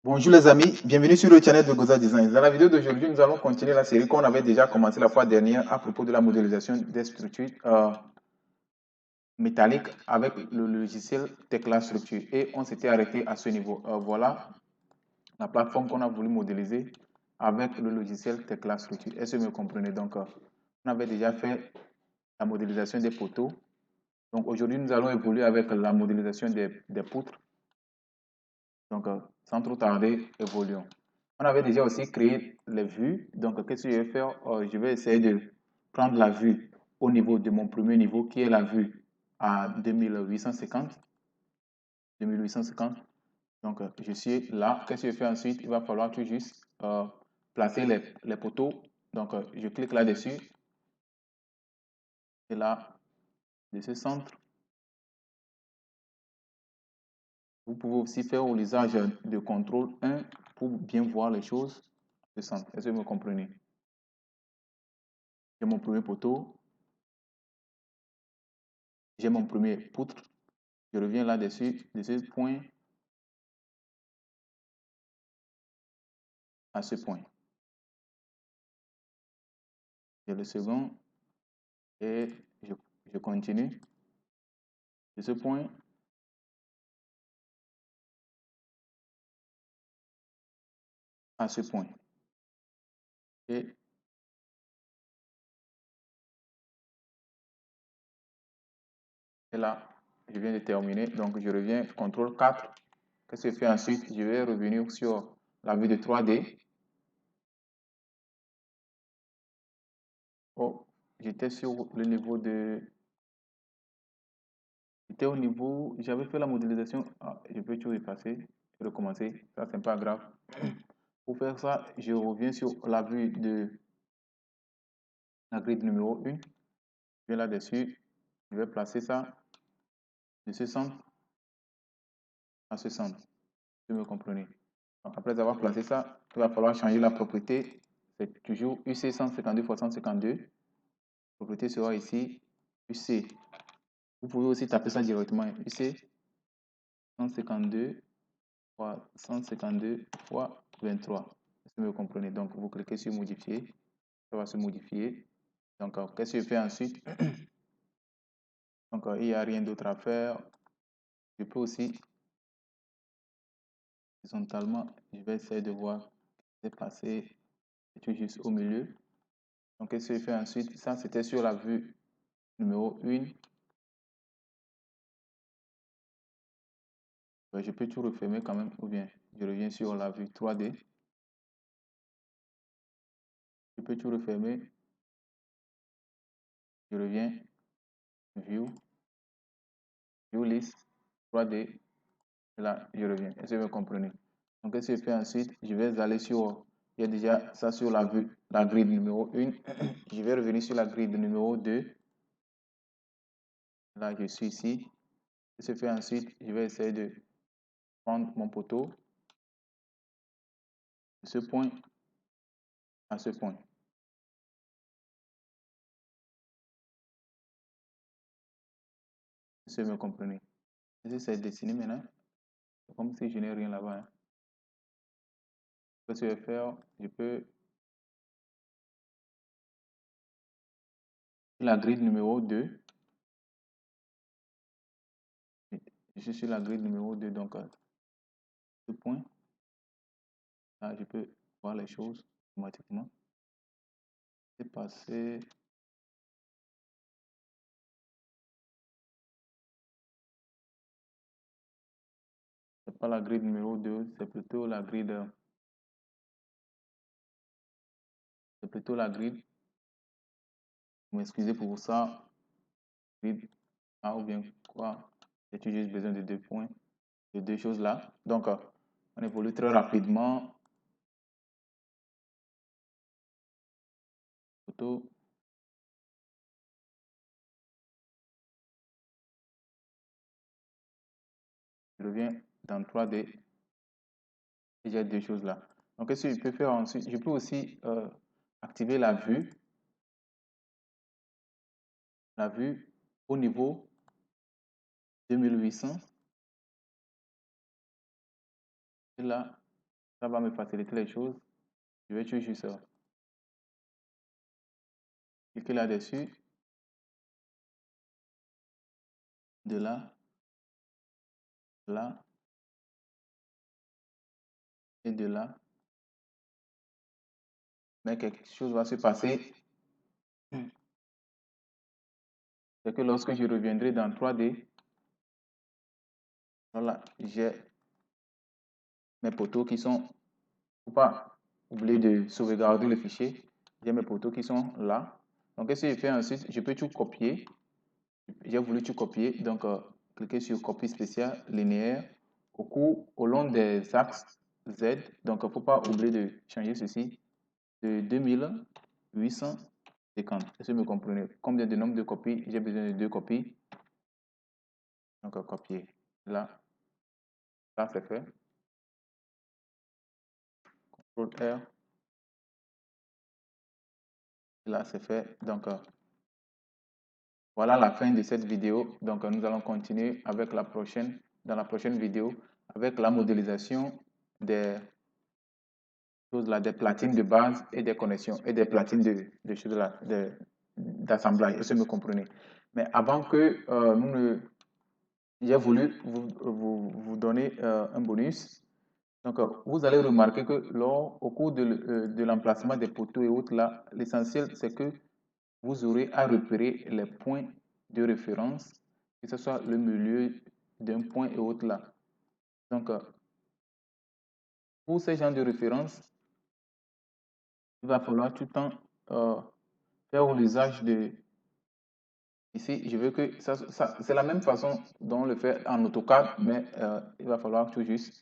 Bonjour les amis, bienvenue sur le channel de Goza Design. Dans la vidéo d'aujourd'hui, nous allons continuer la série qu'on avait déjà commencé la fois dernière à propos de la modélisation des structures métalliques avec le logiciel Tekla Structure. Et on s'était arrêté à ce niveau. Voilà la plateforme qu'on a voulu modéliser avec le logiciel Tekla Structure. Est-ce que vous me comprenez? Donc, on avait déjà fait la modélisation des poteaux. Donc, aujourd'hui, nous allons évoluer avec la modélisation des poutres. Donc, sans trop tarder, évoluons. On avait déjà aussi créé les vues. Donc, qu'est-ce que je vais faire? Je vais essayer de prendre la vue au niveau de mon premier niveau, qui est la vue à 2850. 2850. Donc, je suis là. Qu'est-ce que je fais ensuite? Il va falloir tout juste placer les poteaux. Donc, je clique là-dessus. Et là, de ce centre, vous pouvez aussi faire l'usage de contrôle 1 pour bien voir les choses de centre. Est-ce que vous me comprenez? J'ai mon premier poteau. J'ai mon premier poutre. Je reviens là-dessus, de ce point à ce point. J'ai le second et je continue de ce point à ce point. Et là, je viens de terminer. Donc, je reviens, CTRL 4. Qu'est-ce que je fais ensuite? Je vais revenir sur la vue de 3D. Oh, j'étais sur le niveau de... J'étais au niveau... J'avais fait la modélisation. Ah, je peux tout effacer et recommencer. Ça, c'est pas grave. Pour faire ça, je reviens sur la vue de la grille numéro 1. Je viens là-dessus. Je vais placer ça de ce centre à ce centre. Vous me comprenez? Donc, après avoir placé ça, il va falloir changer la propriété. C'est toujours UC 152 x 152. La propriété sera ici UC. Vous pouvez aussi taper ça directement. UC 152 x 152 x 23. Vous me comprenez? Donc, vous cliquez sur modifier. Ça va se modifier. Donc, qu'est-ce que je fais ensuite? Donc, il n'y a rien d'autre à faire. Je peux aussi horizontalement, je vais essayer de voir c'est passé tout juste au milieu. Donc, qu'est-ce que je fais ensuite? Ça, c'était sur la vue numéro 1. Je peux tout refermer quand même, ou bien je reviens sur la vue 3D. Je peux tout refermer. Je reviens, View, View List, 3D. Et là, je reviens. Est-ce que vous comprenez? Donc, qu'est-ce que je fais ensuite? Je vais aller sur, il y a déjà ça sur la vue, la grille numéro 1. Je vais revenir sur la grille numéro 2. Là, je suis ici. Qu'est-ce que je fais ensuite? Je vais essayer de prendre mon poteau de ce point à ce point. Est-ce que vous me comprenez? Est-ce que c'est dessiné maintenant? C'est comme si je n'ai rien là-bas. Hein. Ce que je vais faire, je peux la grille numéro 2. Je suis sur la grille numéro 2, donc ce point. Là, je peux voir les choses automatiquement. C'est passé. C'est pas la grille numéro 2, c'est plutôt la grille de. C'est plutôt la grille. Vous m'excusez pour ça. Grille A ou bien quoi. J'ai juste besoin de 2 points, de 2 choses là. Donc, on évolue très rapidement. Photo. Je reviens dans 3D. Et j'ai 2 choses là. Donc, qu'est-ce que je peux faire ensuite? Je peux aussi activer la vue au niveau 2800. Et là, Ça va me faciliter les choses. Je vais juste cliquer là-dessus. De là, là et de là. Mais quelque chose va se passer. C'est que lorsque je reviendrai dans 3D, voilà, j'ai mes poteaux qui sont, faut pas oublier de sauvegarder le fichier. J'ai mes poteaux qui sont là. Donc, qu'est-ce que je fais ensuite? Je peux tout copier. J'ai voulu tout copier. Donc, cliquez sur copie spéciale linéaire au long des axes Z. Donc, il ne faut pas oublier de changer ceci de 2850. Est-ce que vous me comprenez? Combien de nombre de copies? J'ai besoin de 2 copies. Donc, copier. Là, ça c'est fait. CTRL R. Là, c'est fait. Donc, voilà la fin de cette vidéo. Donc, nous allons continuer avec dans la prochaine vidéo, avec la modélisation des choses là, des platines de base et des connexions et des platines de choses là, d'assemblage. Est-ce que vous me comprenez? Mais avant que j'ai voulu vous donner un bonus. Donc, vous allez remarquer que au cours de l'emplacement des poteaux et autres là, l'essentiel c'est que vous aurez à repérer les points de référence, que ce soit le milieu d'un point et autres là. Donc, pour ces gens de référence, il va falloir tout le temps faire l'usage de... Ici, je veux que c'est la même façon dont on le fait en AutoCAD, mais il va falloir tout juste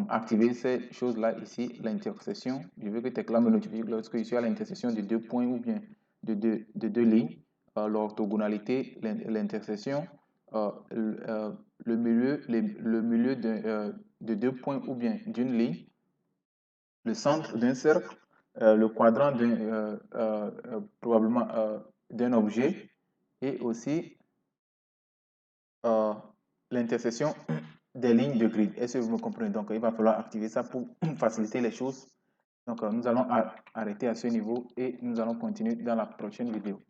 activer ces choses-là ici, l'intersection. Je veux que TECLA me notifie lorsque je suis à l'intersection de 2 points ou bien de deux lignes, l'orthogonalité, l'intersection, le milieu de 2 points ou bien d'une ligne, le centre d'un cercle, le quadrant probablement d'un objet et aussi l'intersection des lignes de grid. Est-ce que vous me comprenez? Donc, il va falloir activer ça pour faciliter les choses. Donc, nous allons arrêter à ce niveau et nous allons continuer dans la prochaine vidéo.